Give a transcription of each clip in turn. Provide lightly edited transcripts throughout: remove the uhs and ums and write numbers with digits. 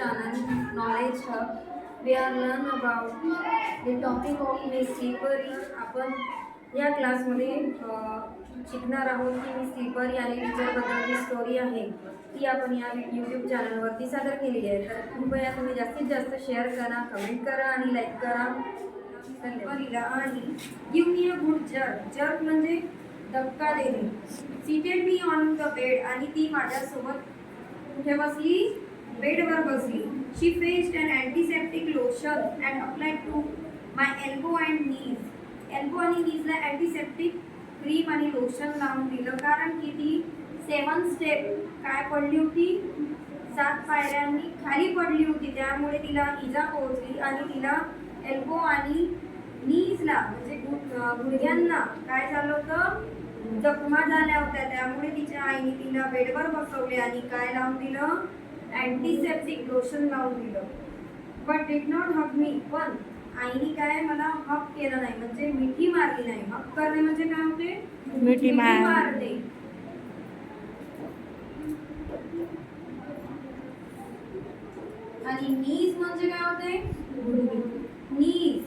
channel Knowledge Hub. We are learn about the topic of Miss Slippery. आपण या क्लासमध्ये शिकणार आहोत की मिस स्लीपरी आणि टीचरबद्दलची स्टोरी आहे ती आपण या यूट्यूब चॅनलवरती सादर केलेली आहे. तर कृपया तुम्ही जास्तीत जास्त शेअर करा, कमेंट करा आणि लाईक करा. स्लीपरीला आणि give me a good jerk. Jerk म्हणजे धक्का देणे. Seated me on the bed आणि ती माझ्यासोबत कुठे बसली? बेडवर बसली. She fetched an antiseptic lotion and applied to my elbow and knees. Elbow आणि नीजला अँटीसेप्टिक क्रीम आणि लोशन लावून दिलं, कारण की ती 7 स्टेप काय पडली होती? 7 पायऱ्यांनी खाली पडली होती. त्यामुळे तिला इजा पोहोचली आणि तिला एल्बो आणि नीजला म्हणजे गुडघ्यांना काय झालं होतं? जखमा झाल्या होत्या. त्यामुळे तिच्या आईने तिला बेडवर बसवले आणि काय लावून दिलं? अँटीसेप्टिक लोशन लावून दिलं. बट डिड नॉट हग मी. पण आईने काय मला हक केलं नाही, म्हणजे मिठी मारली नाही. हक करणे म्हणजे काय होते? मिठी मारणे. आणि नीज म्हणजे काय होते? नीज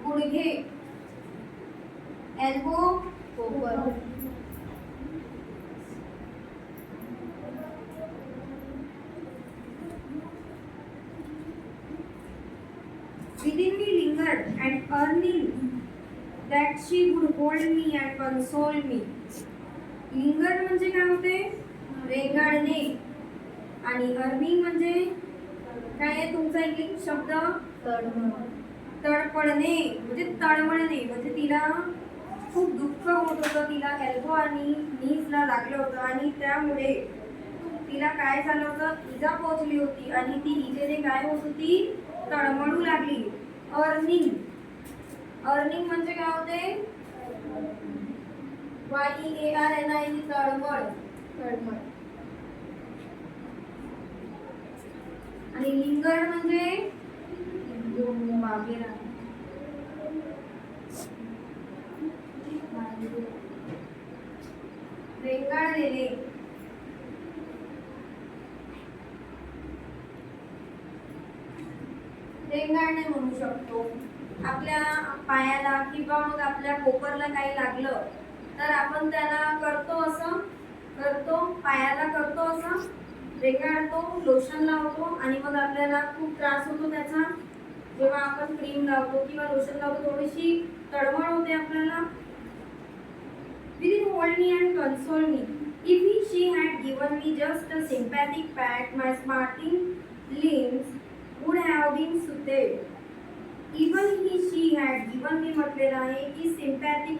गुडघे. Elbow Kopar. Within me lingered and earning that she would hold me and console me. Lingered म्हणजे काय होते? रेंगाळणे. आणि अर्निंग म्हणजे काय आहे तुमचा इंग्लिश शब्द? तडपडणे म्हणजे तळमळणे. म्हणजे तिला खूप दुःख होत होतं. तिला एल्बो आणि नीजला लागलं होतं आणि त्यामुळे तिला काय झालं होतं? इजा पोहोचली होती आणि ती इजेने काय होत होती? तळमळू लागली. अर्निंग. अर्निंग म्हणजे काय होते? YEARNING. तळमळ. तळमळ. आणि लिंगर्ड म्हणजे मागे राहणे. रेंगाळलेले. रेंगाळणे म्हणू शकतो. आपल्या पायाला किंवा मग आपल्या कोपरला काही लागलं तर आपण त्याला करतो असं करतो, पायाला करतो असं रेंगाळतो, लोशन लावतो आणि मग आपल्याला खूप त्रास होतो त्याचा. जेव्हा आपण क्रीम लावतो किंवा लोशन लावतो थोडीशी तळमळ होते आपल्याला. Within hold me and console me. If she had given me just a sympathetic pat, my smarting limbs would have been soothed. Even she had given me म्हटलेलं आहे की sympathetic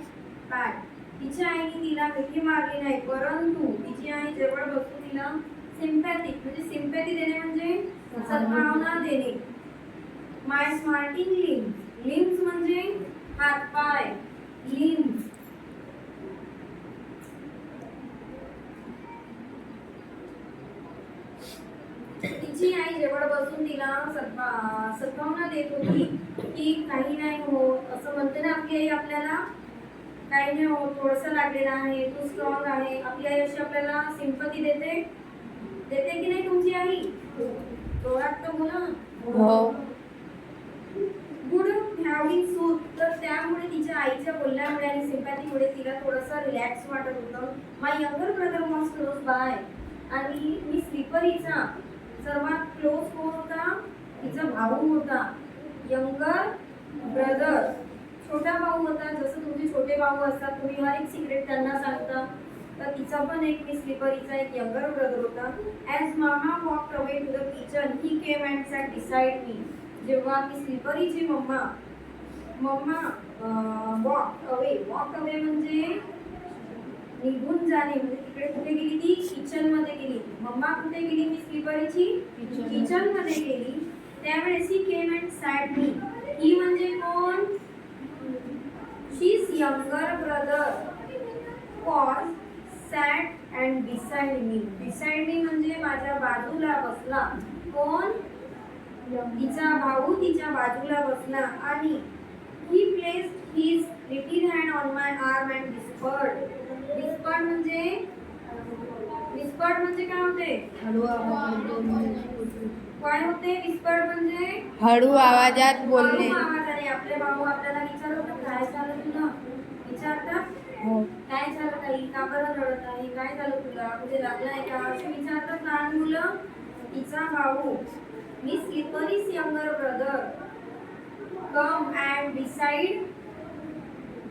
pat. तिच्या आईने तिला मिठी मारली नाही, परंतु तिची आई जवळ बसून तिला सिम्पॅथिक म्हणजे सिम्पॅथी देणे म्हणजे सद्भावना देणे. माय स्मार्टिंग लिम्स. लिम्स म्हणजे हात पाय. लिम्स. तिची आई जवळ बसून तिला सद्भावना देत होती की काही नाही होत. असं म्हणते ना आपली आई आपल्याला, काही नाही होत, थोडंसं लागलेलं आहे, तू स्ट्रॉंग आहे. आपली आई अशी आपल्याला सिंपती देते. देते की नाही तुमची आई? जोरात तर बोला. गुड हॅविंग सूट. तर त्यामुळे तिच्या आईच्या बोलण्यामुळे आणि सिंपॅथीमुळे तिला थोडंसं रिलॅक्स वाटत होतं. My younger brother was close by. आणि मी स्लीपरीचा सर्वात क्लोज कोण होता? तिचा भाऊ होता. यंगर ब्रदर छोटा भाऊ होता. जसं तुमचे छोटे भाऊ असतात, तुम्ही हर एक सिक्रेट त्यांना सांगता, तर तिचा पण एक मिस स्लीपरीचा एक यंगर ब्रदर होता. As mama walked away to the kitchen he came and sat beside me. जेव्हा मिस स्लीपरीची मम्मा वॉक अवे म्हणजे निघून जाणे. म्हणजे तिकडे कुठे गेली? ती किचन मध्ये गेली. मम्मा कुठे गेली? मिस स्लीपरीची किचन मध्ये गेली. त्यावेळेस ही केम अँड सॅट मी. ही म्हणजे कोण? शीज younger brother was sat and beside me. Beside me म्हणजे माझ्या बाजूला बसला. कोण? तिचा भाऊ तिच्या बाजूला बसला. आणि he placed his little hand on my arm and whispered. Whispered म्हणजे विस्पर्ड म्हणजे काय होते? काय होते विस्पर्ड म्हणजे? हळू आवाजात बोलणे. हळू आवाजाने. आपले भाऊ आपल्याला विचारतात काय झालं तुला, विचारतात हो. काय झालं ताई, का बरं रडत आहे, काय झालं तुला, कुठे लागलाय का, असे विचारतात लहान मुलं. तिचा भाऊ मी Slippery's younger brother come and decide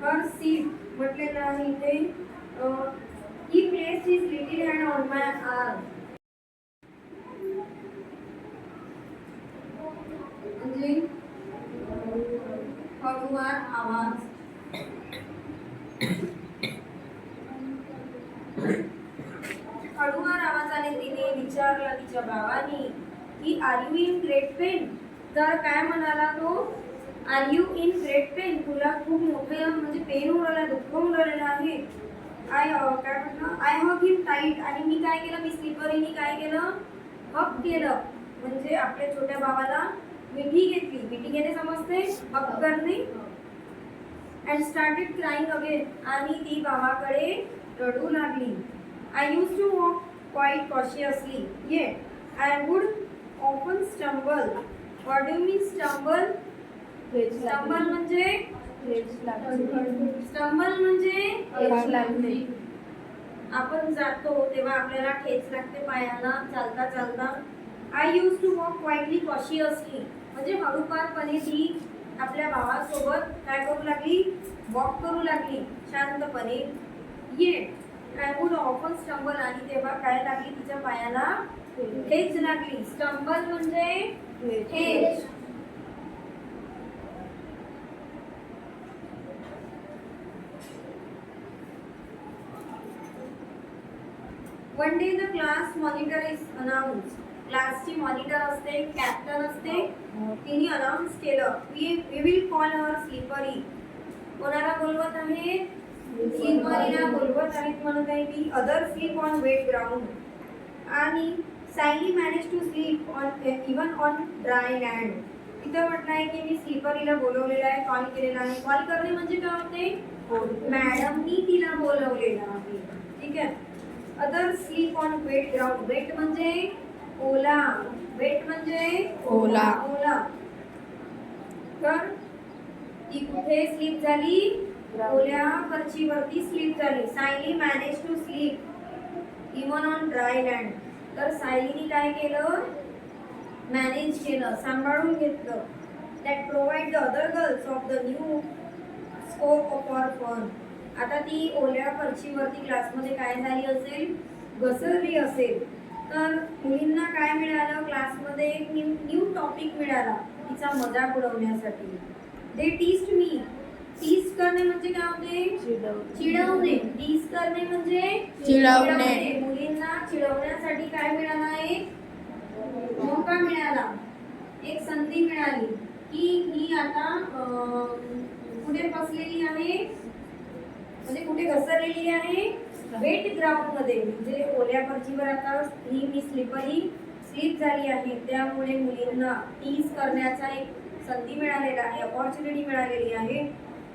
her seat म्हटलेलं आहे इथे. He placed his little hand on my arm. म्हणजे हळूवार आवाज. हळूवार आवाजाने तिने विचारलं तिच्या भावानी की are you in great pain. तर काय म्हणाला तो, are you in great pain, तुला खूप मोठे म्हणजे पेन होऊन राहिला, दुःख होऊन राहिलेलं आहे. काय म्हटलं, आय हग हिम टाईट. आणि मी काय केलं, मी स्लिपरीनी काय केलं, हग केलं. म्हणजे आपल्या छोट्या भावाला मिठी घेतली. मिठी घेणे समजते, हग करणे. And started crying again. आणि ती भावाकडे रडू लागली. I used to walk quite cautiously, yet I would often stumble. What do you mean stumble? Stumble म्हणजे आपण जातो तेव्हा आपल्याला ठेच लागते पायाला चालता चालता. I used to walk quietly cautiously म्हणजे हळूवारपणे ती आपल्या भावासोबत काय करू लागली, वॉक करू लागली शांतपणे. Yet I would often stumble. आणि तेव्हा काय लागली, तिच्या पायाला ठेच लागली. स्टंबल म्हणजे ठेच. One day the class monitor is announce. क्लासची मॉनिटर असते, कॅप्टन असते, तिने अनाउन्स केलं we will call her Slippery. कोणाला बोलवत आहे, स्लिपरीला बोलवत आहेत म्हणत आहे ती. Other slip on wet ground. आणि Sayali manage to slip on even on dry land. तिथं म्हटलं आहे की मी स्लिपरीला बोलवलेलं आहे, कॉल केलेला आहे. कॉल करणे म्हणजे काय होते, मॅडमनी तिला बोलवलेलं आहे. ठीक आहे. Other slip on wet ground. Wet म्हणजे ओला, वेट म्हणजे ओला. ओला. तर ती कुठे स्लीप झाली, ओल्या फरशीवरती स्लीप झाली. Sayali manage to slip even on dry land. तर सायलीने काय केलं, मॅनेज केलं, सांभाळून घेतलं. That provide the other girls of the new scope of or fun. आता ती ओल्या फरशीवरती क्लासमध्ये काय झाली असेल, घसरली असेल. तर मुलींना काय मिळालं, क्लासमध्ये एक न्यू टॉपिक मिळाला तिचा मजाक उडवण्यासाठी. दे टीज्ड मी. टीज करणे म्हणजे काय होते, चिडवणे. टीज करणे म्हणजे चिडवणे. मुलींना चिडवण्यासाठी काय मिळाला, एक मौका मिळाला, एक संधी मिळाली की ही आता कुठे फसलेली आहे, म्हणजे कुठे घसरलेली आहे, वेट ग्राउंड मध्ये. म्हणजे ओल्या फरशीवर आता ही मी स्लिपरी स्लीप झाली आहे. त्यामुळे मुलींना टीज करण्याचा एक संधी मिळालेला आहे, अपॉर्च्युनिटी मिळालेली आहे.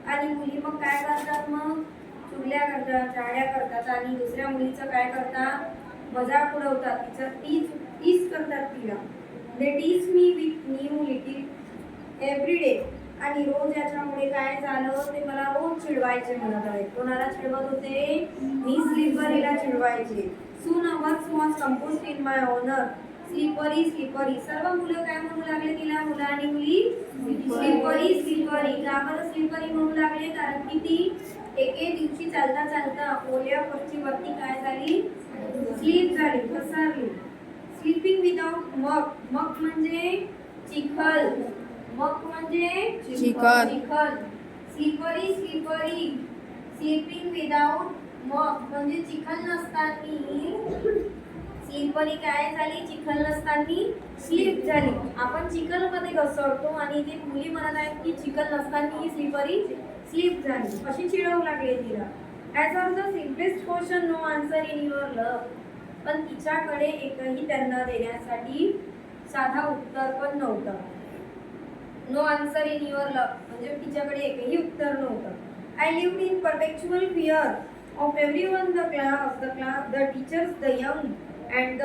आणि मुली मग काय करतात, मग चुगल्या करतात, टाळ्या करतात आणि दुसऱ्या मुलीचं काय करतात, मजाक उडवतात, तिचं टीज करतात तिला. They tease me with new little every day. आणि रोज याच्यामुळे काय झालं, ते मला रोज चिडवायचे म्हणत आहेत. कोणाला चिडवत होते, मी स्लिपरीला चिडवायचे. Soon hours was composed in my honour. Slippery Slippery. सर्व मुलं काय म्हणू लागले तिला, मुलं आणि मुली स्लिपरी स्लिपरी. का बरं स्लिपरी म्हणू लागले, कारण की ती एके दिवशी चालता चालता ओल्या फरशीवरती काय झाली, स्लीप झाली, घसरली. स्लीपिंग विदाउट मग. मग म्हणजे चिखल, मग म्हणजे चिखल. चिखल. Slippery slippery. स्लीपिंग विदाउट मग म्हणजे चिखल नसताना. स्लिपरी काय झाली, चिखल नसताना स्लीप झाली. आपण चिखल मध्ये घसरतो आणि ते मुली म्हणत आहेत की चिखल नसताना ही स्लिपरी स्लीप झाली, अशी चिडवू लागली तिला. As of the simplest question no answer in your love. पण तिच्याकडे एकही त्यांना देण्यासाठी साधा उत्तर पण नव्हतं. No answer in your love म्हणजे तिच्याकडे एकही उत्तर नव्हतं. I lived in perpetual fear of everyone, the teachers, the young and the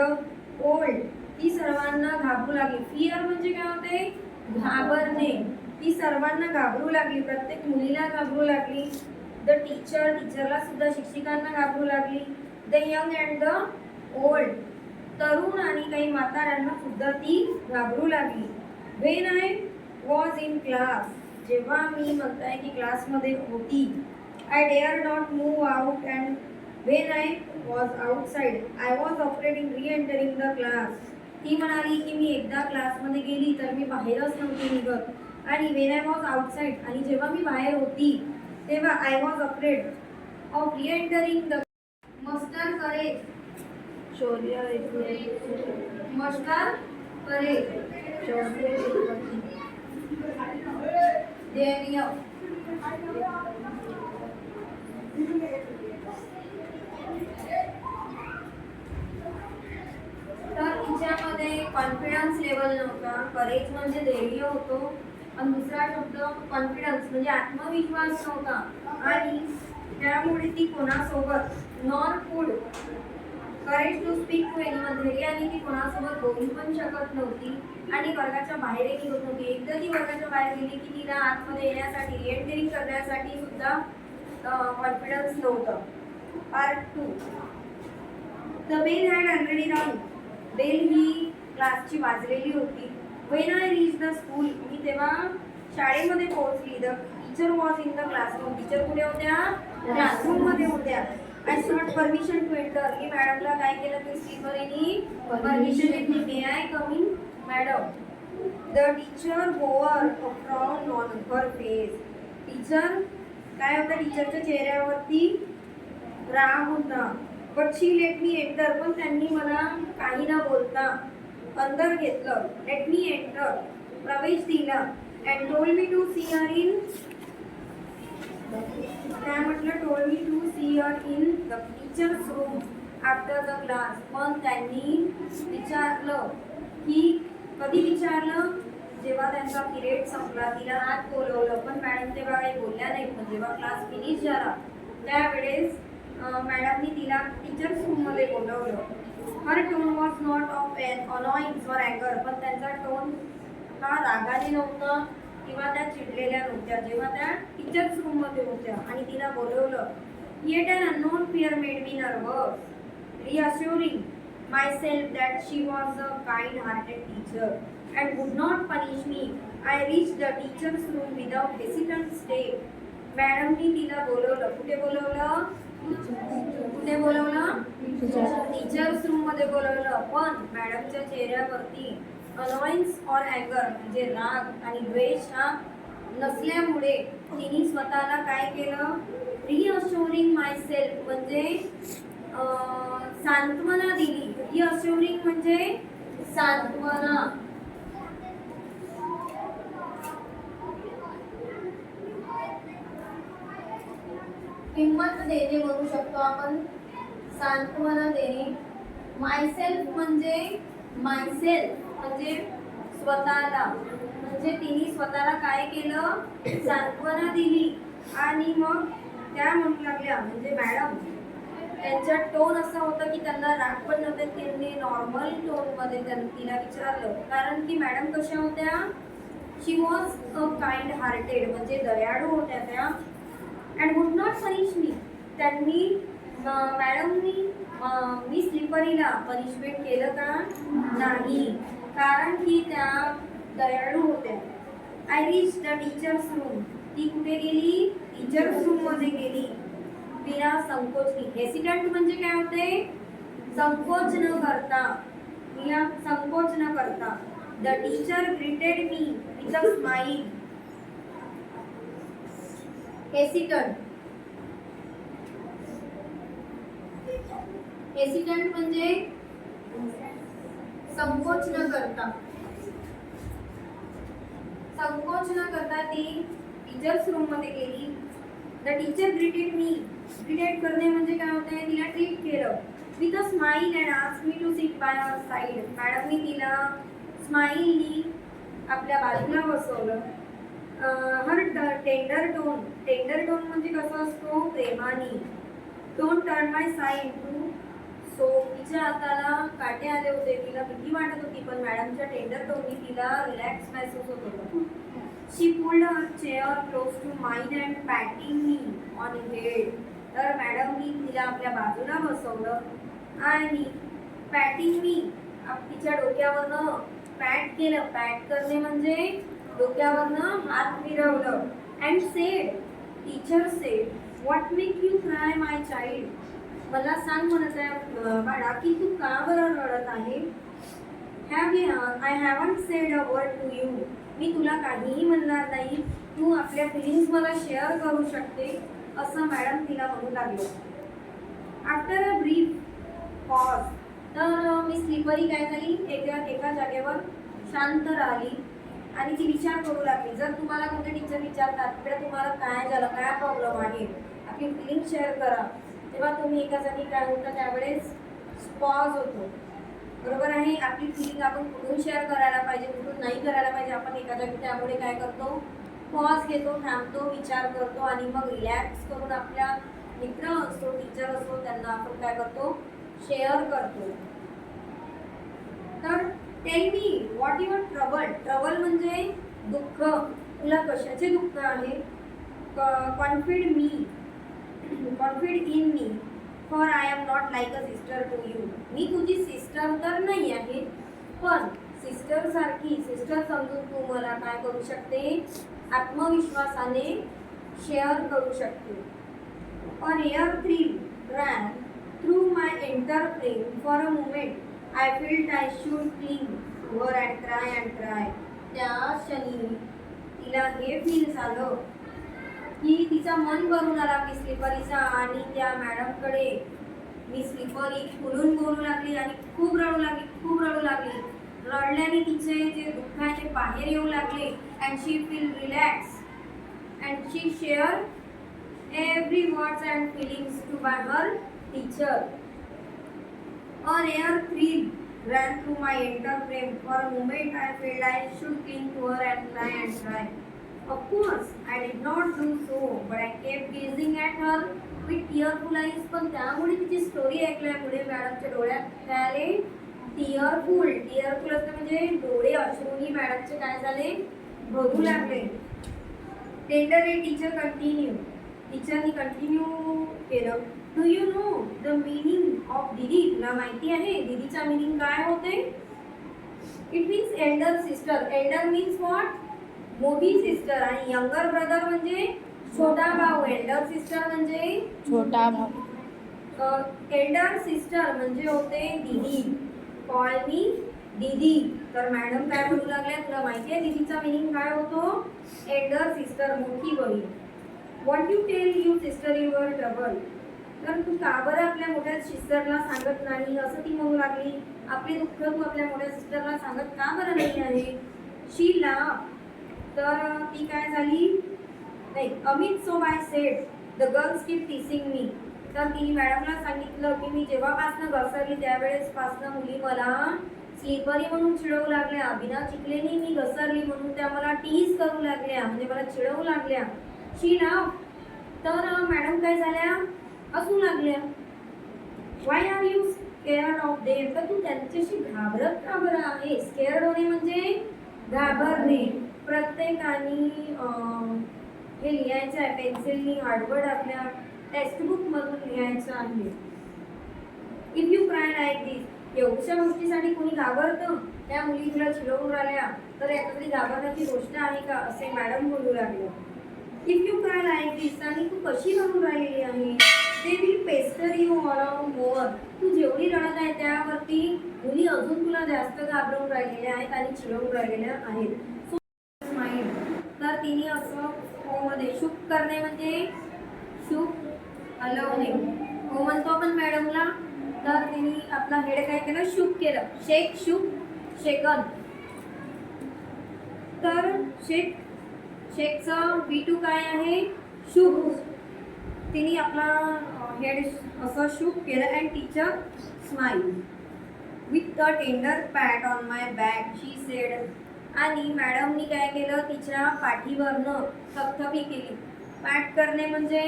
old, ती सर्वांना घाबरू लागली. फिअर म्हणजे काय होते? घाबरणे. ती सर्वांना घाबरू लागली, प्रत्येक मुलीला घाबरू लागली. द टीचर, टीचरला सुद्धा, शिक्षिकांना घाबरू लागली. The young and the old, तरुण आणि काही म्हाताऱ्यांना सुद्धा ती घाबरू लागली. When I was in class, जेव्हा मी म्हणताय की क्लासमध्ये होती. I dare not move out and when I was outside I was afraid in re entering the class. ती म्हणाली की मी एकदा क्लासमध्ये गेली तर मी बाहेरच नव्हती निघत. आणि व्हेन आय वॉज आउटसाइड, आणि जेव्हा मी बाहेर होती तेव्हा I was afraid of re entering the. Muster courage, muster courage, धैर्य. तर तिच्यामध्ये कॉन्फिडन्स लेवल नव्हता. करेज म्हणजे धैर्य होतो, आणि दुसरा शब्द कॉन्फिडन्स म्हणजे आत्मविश्वास नव्हता. आणि त्यामुळे ती कोणासोबत nor could courage to speak to anyone, धैर्याने ती कोणासोबत बोलू पण शकत नव्हती आणि वर्गाच्या बाहेरही निघत नव्हती. एकदा ती वर्गाच्या बाहेर गेली की तिला आतमध्ये येण्यासाठी, रिएंटरिंग करण्यासाठी सुद्धा कॉन्फिडन्स नव्हतं. Part 2. The bell had already round, bell ही क्लासची वाजलेली होती. When I reach the school, मी तेव्हा शाळेमध्ये पोहोचली. The teacher was in the classroom, teacher कुठे होत्या? क्लासरूम मध्ये होत्या. I sought permission to enter, मी मॅडमला काय केलं की स्लीपरीनी परमिशन घेतली. May I come in madam. The teacher wore a frown on her face, teacher काय होतं? टीचरच्या चेहऱ्यावरती राग होता. But she let me enter, पण त्यांनी मला काही न बोलता अंदर घेतलं. लेट मी एंटर, प्रवेश दिला. And told me to see her in, काय म्हटलं? Told me to see her in the teachers room after the class. पण त्यांनी विचारलं की, कधी विचारलं? जेव्हा त्यांचा पिरियड संपला, तिला आत बोलवलं, पण मॅडम तेव्हा काही बोलल्या नाही. पण जेव्हा क्लास फिनिश झाला त्यावेळेस मॅडमनी तिला टीचर्स रूममध्ये बोलवलं. Her tone was not of annoying or अँगर, पण त्यांचा टोन हा रागाने नव्हता किंवा त्या चिडलेल्या नव्हत्या. जेव्हा त्या टीचर्स रूममध्ये होत्या आणि तिला बोलवलं. Yet an unknown fear made me nervous, reassuring myself that she was a kind-hearted teacher and would not punish me. I reached the teacher's room without hesitant step. मॅडमनी तिला बोलवलं. कुठे बोलवलं? कुठे बोलवलं? टीचर्स रूम मध्ये बोलवलं. पण मॅडमच्या चेहऱ्यावरती अनॉयन्स ऑर अँगर म्हणजे राग आणि द्वेष हा नसल्यामुळे तिने स्वतःला काय केलं? रिअश्युरिंग माय सेल्फ म्हणजे सांत्वना दिली. रिअश्युरिंग म्हणजे सांत्वना. हिम्मत देणे म्हणू शकतो आपण, सांत्वना देणे. मायसेल्फ म्हणजे स्वतःला, म्हणजे तिने स्वतःला काय केलं? सांत्वना दिली. आणि मग त्या म्हणू लागल्या, म्हणजे मॅडम त्यांचा टोन असा होता की त्यांना राग पण नव्हते. त्यांनी नॉर्मल टोनमध्ये तिला विचारलं, कारण की मॅडम कशा होत्या? शी वॉज अ काइंड हार्टेड म्हणजे दयाळू होत्या त्या. And would not punish me, त्यांनी मॅडमनी मी स्लीपरीला पनिशमेंट केलं का? नाही, कारण की त्या दयाळू होत्या. I reach the teachers room, ती कुठे गेली? टीचर्स रूम मध्ये गेली. बिना संकोचनी. हेसिटंट म्हणजे काय होते? संकोच न करता, बिना संकोच न करता. The teacher greeted me with a smile. Hesitant, hesitant म्हणजे संकोच न करता. संकोच न करता ती टीचर्स रूम मध्ये गेली. The teacher greeted me, greeted करणे म्हणजे काय होते? तिला ट्रीट केलं. With a smile and asked me to sit by her side. मॅडमनी तिला स्माइलनी आपल्या बाजूला बसवलं. Her tender tone, tender tone म्हणजे कसं असतो? प्रेमाने. Don't turn my side to so तिच्या हाताला काटे आले होते, तिला भीती वाटत होती, पण मॅडमच्या टेंडर टोननी तिला रिलॅक्स महसूस होत होतं. She pulled her chair close to mine and patting me on head. तर मॅडमनी तिला आपल्या बाजूला बसवलं आणि पॅटिंग मी तिच्या डोक्यावरनं पॅट केलं. पॅट करणे म्हणजे डोक्यावरनं हात फिरवलं. And sed, teacher sed, what make you cry my child. मला सांग म्हणत आहे बाळा की तू का बरं रडत आहे. I haven't said a word to you. मी तुला काहीही म्हणणार नाही, तू आपल्या फिलिंग्स मला शेअर करू शकते, असं मॅडम तिला म्हणू लागले. आफ्टर अ ब्रीफ पॉज, तर मिस स्लिपरी काय झाली, एका जागेवर शांत राहिली आणि ती विचार करू लागली. जर तुम्हाला कोणते टीचर विचारतात तिकडे तुम्हाला काय झालं, काय प्रॉब्लेम आहे, आपली फिलिंग शेअर करा, तेव्हा तुम्ही एका जागी काय होतं त्यावेळेस पॉज होतो. बरोबर आहे. आपली फिलिंग आपण कुठून शेअर करायला पाहिजे, कुठून नाही करायला पाहिजे, आपण एका जागी त्यामुळे काय करतो, पॉज घेतो, थांबतो, विचार करतो आणि मग रिलॅक्स करून आपल्या मित्र असतो, टीचर असतो, त्यांना आपण काय करतो, शेअर करतो. तर tell me what your trouble. Trouble म्हणजे दुःख. तुला कशाचे दुःख आहे. Confide in me for I am not like a sister to you. मी तुझी सिस्टर तर नाही आहे, पण सिस्टर समजून तू मला काय करू शकते, आत्मविश्वासाने शेअर करू शकते. Or air thrill ran through my entire frame. For a moment I felt I should cling to her and cry. त्या क्षणी तिला हे फील झालं की तिचा मन भरून आला मिस स्लिपरीचा आणि त्या मॅडमकडे मिस स्लिपरी फुलून बोलू लागली आणि खूप रडू लागली. रडल्याने तिचे जे दुःख आहे ते बाहेर येऊ लागले. And she feel relax and she share every words and feelings to by her teacher. An air thrill ran through my entire frame. For a moment I felt I should cling to her and cry. Of course I did not do so, but I kept gazing at her with tearful eyes. पण त्यामुळे तिची story ऐकल्यामुळे मॅडमच्या डोळ्यात काय आले, tearful असतं म्हणजे डोळे अश्रूंनी मॅडमचे काय झाले, भरू लागले. Tender a teacher continue. टीचरनी कंटिन्यू केलं. Do you know the meaning of didi. तुला माहिती आहे दीदीचा मीनिंग काय होते. It means elder sister. Elder means what, मोठी सिस्टर, आणि यंगर ब्रदर म्हणजे छोटा भाऊ. एल्डर सिस्टर म्हणजे छोटा भाऊ. एल्डर सिस्टर म्हणजे होते दीदी. कॉल मी दीदी. तर मॅडम काय म्हणू लागल्या, तुला माहिती आहे दीदीचा मीनिंग काय होतो, एल्डर सिस्टर, मोठी बहीण. What you tell you sister your trouble. तर तू का बरं आपल्या मोठ्या सिस्टरला सांगत नाही, असं ती म्हणू लागली. आपले दुःख तू आपल्या मोठ्या सिस्टरला सांगत का बरं नाही आहे. She laugh. तर ती काय झाली, नाही Amit so I said the girls keep teasing me. तर तिने मॅडमला सांगितलं की मी जेव्हापासनं घसरली त्यावेळेसपासनं मुली मला स्लिपरी म्हणून चिडवू लागल्या. बिना चिकलेनी मी घसरली म्हणून त्या मला टीज करू लागल्या, म्हणजे मला चिडवू लागल्या. शी लाफ. तर मॅडम काय झाल्या, हसू लागल्या. Why are you scared of them. तर तू त्यांच्याशी घाबरत का बरं आहे. स्केअर्ड होणे म्हणजे घाबरणे. प्रत्येकाने हे लिहायचं आहे पेन्सिलनी, हार्डवर्ड आपल्या टेक्स्टबुकमधून लिहायचं आहे. इफ यू क्राय लाईक दिस. एवढ्या गोष्टीसाठी कोणी घाबरतं. त्या मुली तुला चिडवून राहिल्या तर याच्यातली घाबरण्याची गोष्ट आहे का, असे मॅडम बोलू लागले. If you cry like this. आणि तू कशी रडून राहिलेली आहे. They will pester you around more. तू जेवढी रडत आहे त्यावरती मुली अजून तुला जास्त घाबरवून राहिलेल्या आहेत आणि चिडवून राहिलेल्या आहेत. So smile. तर तिने असं होमध्ये शुक करणे म्हणजे शुक हलवणे हो म्हणतो आपण मॅडमला. तर तिने आपला हेड काय केलं, शुक केलं. शेक, शुक, शेकन. तर शेकचं V2 काय आहे, शुक. तिने आपला हेड असं शुक केलं. And teacher smile with the tender pat on my back she said. आणि मॅडमनी काय केलं, तिच्या पाठीवरनं थपथपी केली. पॅट करणे म्हणजे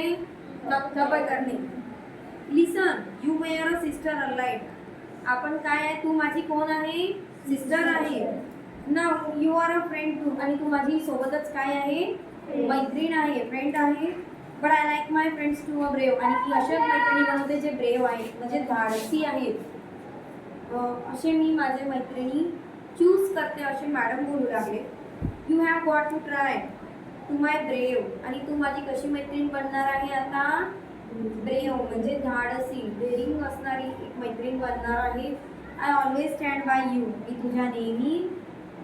थपथप करणे. Listen, you my are a sister allied. आपण काय आहे, तू माझी कोण आहे, सिस्टर आहे. Now you are a friend too, आणि तू माझी सोबतच काय आहे, मैत्रीण आहे, फ्रेंड आहे. But I like my friends to a brave, आणि ती अशा मैत्रिणी बनवते जे ब्रेव आहेत, म्हणजे धाडसी आहेत. असे मी माझे मैत्रिणी चूज करते, असे मॅडम बोलू लागले. You have got to try to my brave, आणि तू माझी कशी मैत्रीण बनणार आहे आता, ब्रेव म्हणजे धाडसी, डेअरिंग असणारी एक मैत्रीण बनणार आहे. I always stand by you, मी तुझ्या नेहमी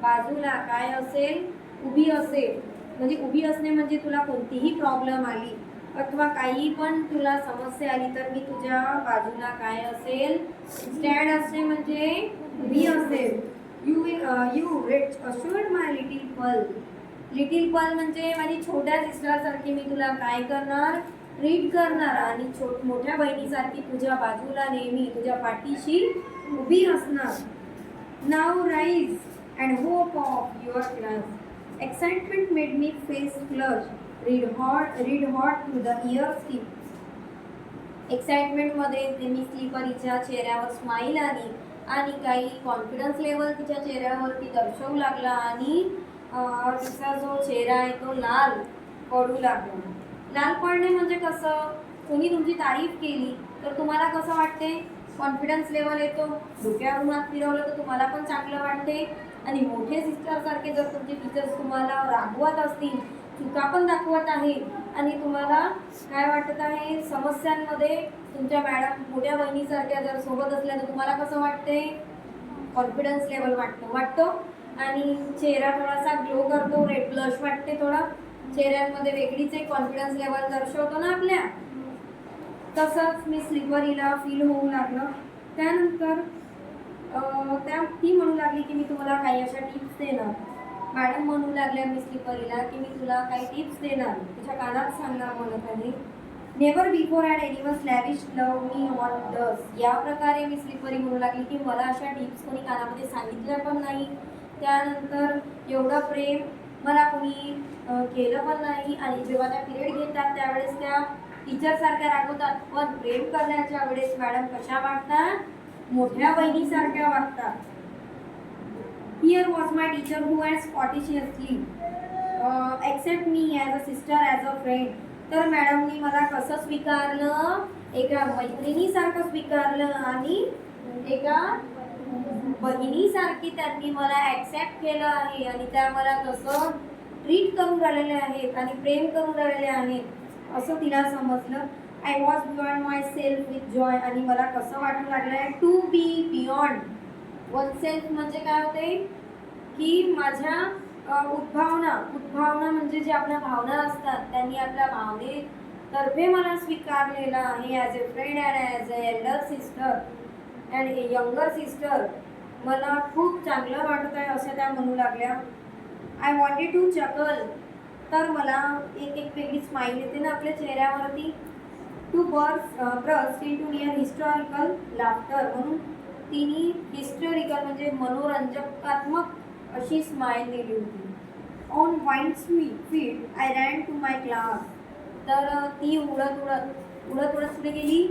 बाजूला काय असेल, उभी असेल. म्हणजे उभी असणे म्हणजे तुला कोणतीही प्रॉब्लेम आली अथवा काही पण तुला समस्या आली तर मी तुझ्या बाजूला काय असेल, स्टँड असणे म्हणजे उभी असेल. You rest assured my little pearl, little pearl म्हणजे माझी छोट्या सिस्टरसारखी मी तुला काय करणार, ट्रीट करणार, आणि मोठ्या बहिणीसारखी तुझ्या बाजूला नेहमी तुझ्या पाठीशी उभी असणार. Now rise and hope of your class. Excitement made me face flush, red hot to the ear sleep. एक्साइटमेंटमध्ये मी स्लीपरीच्या चेहऱ्यावर स्माईल आली आणि काही कॉन्फिडन्स लेवल तिच्या चेहऱ्यावरती दर्शवू लागला, आणि तिचा जो चेहरा आहे तो लाल पडू लागला. लाल पडणे म्हणजे कसं, कोणी तुमची तारीफ केली तर तुम्हाला कसं वाटते, कॉन्फिडन्स लेवल येतो, डोक्यावरून हात फिरवलं तर तुम्हाला पण चांगलं वाटते. आणि मोठे सिस्टरसारखे जर तुमचे टीचर्स तुम्हाला रागवत असतील, चुका पण दाखवत आहे, आणि तुम्हाला काय वाटत आहे, समस्यांमध्ये तुमच्या मॅडम मोठ्या बहिणीसारख्या जर सोबत असल्या तर तुम्हाला कसं वाटते, कॉन्फिडन्स लेवल वाटतो, आणि चेहरा थोडासा ग्लो करतो, रेड ब्लश वाटते, थोडा चेहऱ्यांमध्ये वेगळीच एक कॉन्फिडन्स लेवल दर्शवतो ना आपल्या. तसंच मी स्लीपरीला फील होऊ लागलं. त्यानंतर ती म्हणू लागली की मी तुम्हाला काही अशा टिप्स देणार. मॅडम म्हणू लागल्या मी स्लीपरीला की मी तुला काही टिप्स देणार, तुझ्या कानात सांगणार म्हणत आहे. Never before had anyone lavish love me on thus. या प्रकारे मी स्लीपरी म्हणू लागली की मला अशा टिप्स कोणी कानामध्ये सांगितल्या पण नाही. त्यानंतर एवढं प्रेम मला कोणी केलं पण नाही. आणि जेव्हा त्या पिरियड घेतात त्यावेळेस त्या टीचरसारख्या रागवतात, पण प्रेम करण्याच्या वेळेस मॅडम कशा वागतात, मोठ्या बहिणीसारख्या वागतात. Here was my teacher who had spontaneously accept me as a sister, as a friend. तर मॅडमनी मला कसं स्वीकारलं, एका मैत्रिणीसारखं स्वीकारलं, आणि एका बहिणीसारखी त्यांनी मला ॲक्सेप्ट केलं आहे, आणि त्या मला कसं ट्रीट करून राहिलेले आहेत आणि प्रेम करून राहिलेले आहेत असं तिला समजलं. I was beyond my self with joy. आणि मला कसं वाटू लागलं आहे, to be beyond one self म्हणजे काय होते की माझ्या उद्भावना म्हणजे जे आपल्या भावना असतात त्यांनी आपल्या भावनेतर्फे मला स्वीकारलेलं आहे as a friend and as a elder sister and a younger sister. मला खूप चांगलं वाटत आहे असं त्या म्हणू लागल्या. I wanted to chuckle. तर मला एक वेगळी स्माईल येते ना आपल्या चेहऱ्यावरती. To burst in to near historical laughter. म्हणून तिने हिस्टॉरिकल म्हणजे मनोरंजकात्मक अशी स्माईल दिली होती. On wings feet I ran to my class. तर ती उडत पुढे गेली.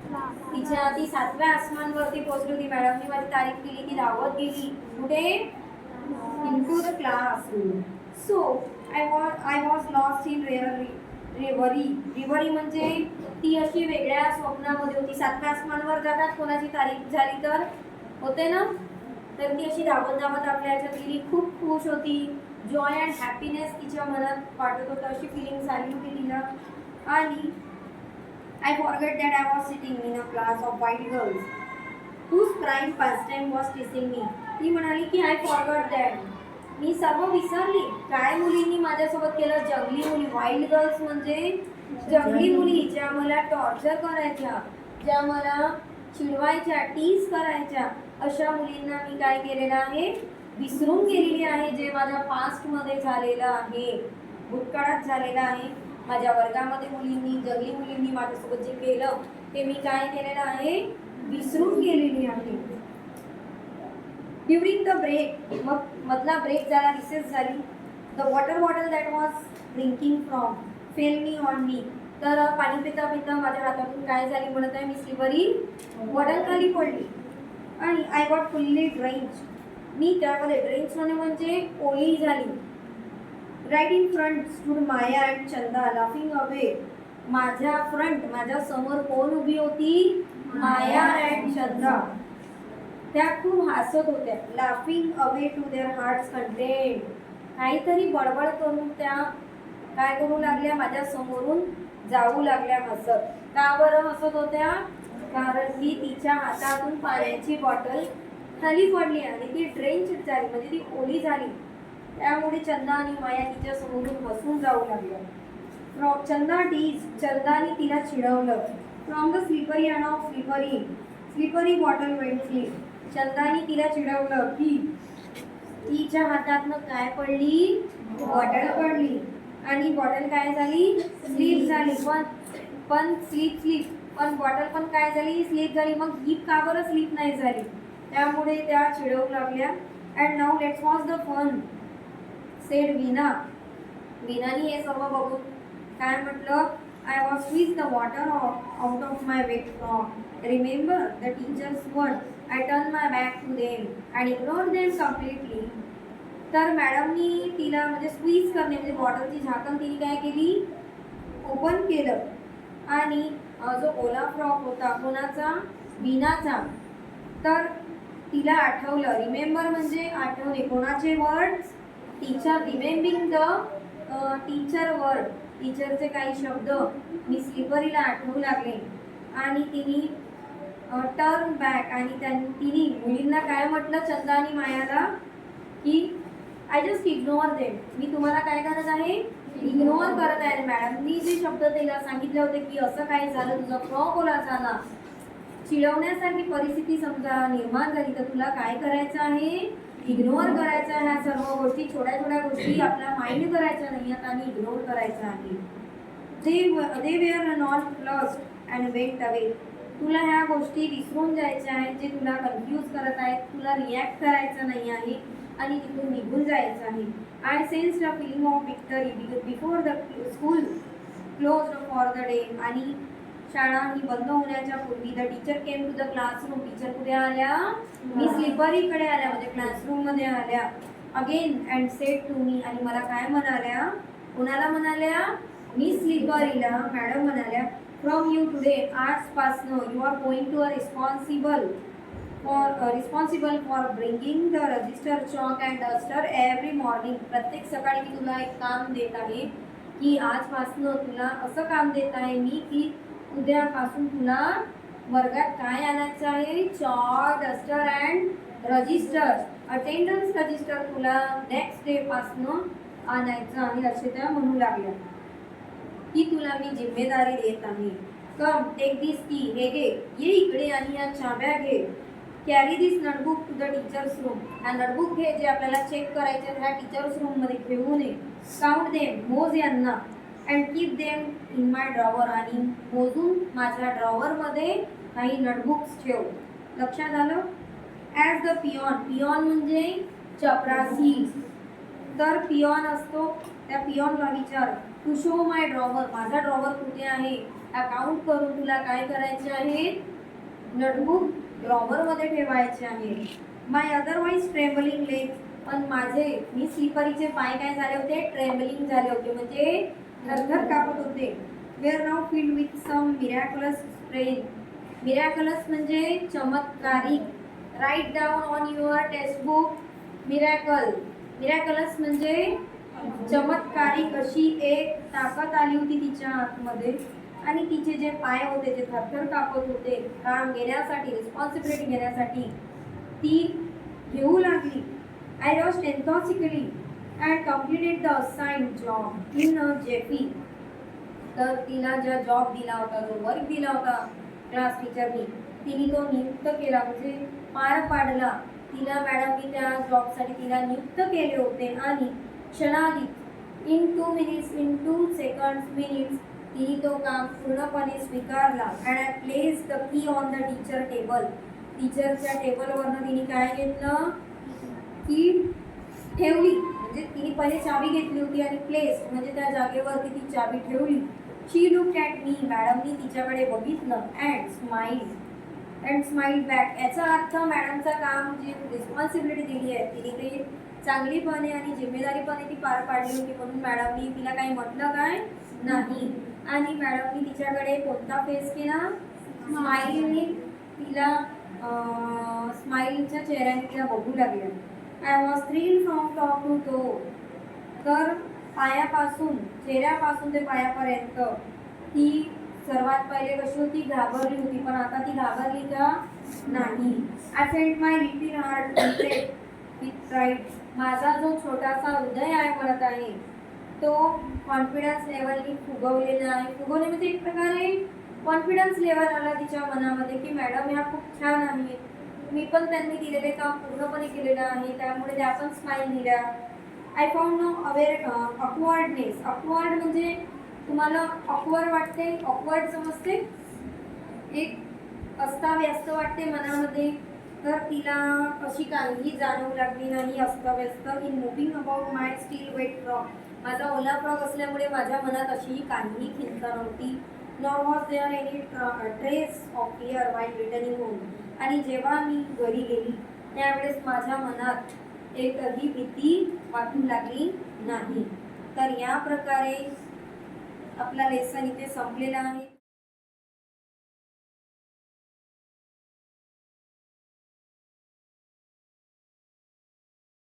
ती 7व्या आसमानवरती पोहोचली होती. मॅडमनी माझी तारीफ केली, ती धावत गेली कुठे, into the classroom. So I was lost in reverie म्हणजे ती अशी वेगळ्या स्वप्नामध्ये होती. 7व्या आसमानवर जातात कोणाची तारीफ झाली तर होते ना, तर ती अशी धावत आपल्या ह्याच्यात गेली. खूप खुश होती. जॉय अँड हॅपीनेस तिच्या मनात वाटत होतं, अशी फिलिंग झाली होती तिला. आणि I forgot that I was sitting in a class of white girls whose prime pastime was kissing me. ती म्हणाली की I forgot that. मी सर्व विसरली. काय मुलींनी माझ्यासोबत केलं, जंगली मुली. वाईल्ड गर्ल्स म्हणजे जंगली मुली, ज्या मला टॉर्चर करायच्या, ज्या मला चिडवायच्या, टीज करायच्या, अशा मुलींना मी काय केलेलं आहे, विसरून गेलेली आहे. जे माझ्या पास्टमध्ये झालेलं आहे, भूतकाळात झालेलं आहे. माझ्या वर्गामध्ये जंगली मुलींनी माझ्यासोबत जे केलं ते मी काय केलेलं आहे, विसरून गेलेली आहे. ड्युरिंग द ब्रेक, मधला ब्रेक झाला, रिसेस झाली. The water bottle that was drinking from fail me on me. तर पाणी पिता पिता माझ्या हातातून काय झाली म्हणत आहे, मी स्लिपरी बॉटल खाली पडली आणि आय गॉट फुल्ली ड्रेंच. मी त्यामध्ये ड्रेंच होणे म्हणजे ओली झाली. Right in front stood Maya and Chanda laughing away. माझ्या समोर कोण उभी होती? माया अँड चंदा. त्या खूप हसत होत्या. Laughing away to their hearts content. काहीतरी बडबड करून त्या काय करू लागल्या, माझ्या समोरून जाऊ लागल्या हसत. का बरं हसत होत्या? कारण की तिच्या हातातून पाण्याची बॉटल खाली पडली आणि ती ड्रेंच झाली, म्हणजे ती ओली झाली. त्यामुळे चंदा आणि माया तिच्या समोरून हसून जाऊ लागल्या. चंदाने तिला चिडवलं. From the slippery and of slippery bottle went sleep. चंदाने तिला चिडवलं की तिच्या हातातनं काय पडली? बॉटल पडली आणि बॉटल काय झाली? स्लीप झाली. पण स्लीप पण बॉटल पण काय झाली? स्लीप झाली. मग ही का बरं स्लीप नाही झाली? त्यामुळे त्या चिडवू लागल्या. And now let's watch the fun said Veena. वीणाने हे सर्व बघून काय म्हटलं? I was squeeze the water out of my wet frock. Remember the teachers word. I turn my back to them and ignore them completely. तर मॅडमनी तिला म्हणजे स्क्वीज करणे म्हणजे बॉटलची झाकण तिने काय केली? ओपन केलं आणि जो ओला फ्रॉक होता कोणाचा? वीणाचा. तर तिला आठवलं. रिमेंबर म्हणजे आठवणे. कोणाचे words? Teacher. Remembering the teacher word. टीचरचे काही शब्द मी स्लिपरीला आठवू लागले आणि तिने टर्न बॅक आणि तिने मुलींना काय म्हटलं? चंदा आणि मायाला की आय जस्ट इग्नोर देम. मी तुम्हाला काय करत आहे? इग्नोर करत आहे. मॅडमनी जे शब्द तिला सांगितले होते की असं काय झालं, तुझा फ्रॉक ओला झाला, चिडवण्यासारखी परिस्थिती समजा निर्माण झाली, तर तुला काय करायचं आहे? इग्नोर करायचं आहे. ह्या सर्व गोष्टी, छोट्या छोट्या गोष्टी आपल्या माइंड करायच्या नाही आहेत आणि इग्नोर करायचं आहे. They were not flushed and went away. तुला ह्या गोष्टी विसरून जायच्या आहेत जे तुला कन्फ्यूज करत आहेत. तुला रिॲक्ट करायचं नाही आहे आणि तिथून निघून जायचं आहे. I sensed a feeling of victory before the school closed for the day. आणि शाळा ही बंद होण्याच्या पूर्वी the teacher came to the classroom. Teacher कुठे आल्या? मी स्लिपरीकडे आल्या, म्हणजे क्लासरूममध्ये आल्या. Again and said to me. आणि मला काय म्हणाल्या? कोणाला म्हणाल्या? मी स्लिपरीला. मॅडम म्हणाल्या फ्रॉम यू टुडे, आजपासनं you are going to a responsible for bringing the register chalk and duster every morning. प्रत्येक सकाळी मी तुला एक काम देत आहे की आजपासनं तुला असं काम देत आहे मी की उद्यापासून तुला वर्गात काय आणायचं आहे? Chalk, duster and register. Attendance register तुला नेक्स्ट डे पासनं आणायचं आहे असे त्या म्हणू लागल्या की तुला मी जिम्मेदारी देत आहे. कम टेक दिस की. हे घे, ये इकडे आणि या चाब्या घे. Carry this notebook to the teachers room. हा नोटबुक घे जे आपल्याला चेक करायचे ह्या टीचर्स रूममध्ये घेऊन ये. काउंट देम, मोज यांना. And keep them in my drawer. आणि मोजून माझ्या ड्रॉवरमध्ये काही नोटबुक्स ठेव. लक्षात आलं? ॲज द पियॉन म्हणजे चपरासी. तर पियॉन असतो, त्या पियॉनला विचार टू शो माय ड्रॉवर. माझा ड्रॉवर कुठे आहे? अकाउंट करून तुला काय करायचे आहे? नोटबुक ड्रॉवरमध्ये ठेवायचे आहे. माय अदरवाईज ट्रेम्बलिंग लेग्स. पण मी स्लिपरीचे पाय काय झाले होते? ट्रेम्बलिंग झाले होते, म्हणजे थरथर कापत होते. Were now filled with some miraculous strength. Miraculous म्हणजे चमत्कारिक. Write down on your textbook miraculous म्हणजे चमत्कारिक. अशी एक ताकद आली होती तिच्या आतमध्ये आणि तिचे जे पाय होते जे थरथर कापत होते काम घेण्यासाठी, रिस्पॉन्सिबिलिटी घेण्यासाठी, ती घेऊ लागली. I rose enthusiastically and completed the assigned job in a jiffy. तर तिला ज्या जॉब दिला होता, जो वर्क दिला होता क्लास टीचरनी, तिने तो नियुक्त केला, म्हणजे पार पाडला. तिला मॅडमनी त्या जॉबसाठी तिला नियुक्त केले होते आणि क्षणार्धात इन 2 मिनिट्स तिने तो काम पूर्णपणे स्वीकारला. And I place the key on the teacher table. टीचरच्या टेबलवरनं तिने काय घेतलं? की ठेवली. म्हणजे तिने पहिले चावी घेतली होती आणि प्लेस म्हणजे त्या जागेवरती ती चावी ठेवली शी लुक ॲट मी, मॅडमनी तिच्याकडे बघितलं अँड स्माईल बॅक. याचा अर्थ मॅडमचं काम, जी रिस्पॉन्सिबिलिटी दिली आहे तिने ते चांगलीपणे आणि जिम्मेदारीपणे ती पार पाडली होती, म्हणून मॅडमनी तिला काही म्हटलं काय नाही. आणि मॅडमनी तिच्याकडे कोणता फेस केला, स्माईलने तिला स्माईलच्या चेहऱ्याने तिला बघू लागल्या. I was thrilled from top to toe. तर पायापासून, चेहऱ्यापासून ते पायापर्यंत ती सर्वात पहिले कशी होती, घाबरली होती. पण आता ती घाबरली का नाही. I felt my little heart with pride. माझा जो छोटासा हृदय आहे म्हणत आहे तो कॉन्फिडन्स लेवलनी फुगवलेला आहे. फुगवले म्हणजे एक प्रकारे कॉन्फिडन्स लेवल आला तिच्या मनामध्ये की मॅडम ह्या खूप छान आहेत, मी पण त्यांनी दिलेले काम पूर्णपणे केलेलं आहे, त्यामुळे त्या पण स्माईल दिल्या. I found no awkwardness. Awkward म्हणजे तुम्हाला ऑकवर्ड वाटते, ऑकवर्ड समजते, एक अस्ताव्यस्त वाटते मनामध्ये. तर तिला अशी काहीही जाणवू लागली नाही अस्ताव्यस्त. In moving about my still wet frock. माझा ओला फ्रॉक असल्यामुळे माझ्या मनात अशी काहीही खिंत नव्हती. Nor was there any trace of fear while returning home. आणि जेव्हा मी घरी गेली त्यावेळेस माझ्या मनात एकही भीती वाटू लागली नाही. तर या प्रकारे आपला लेसन इथे संपलेला आहे.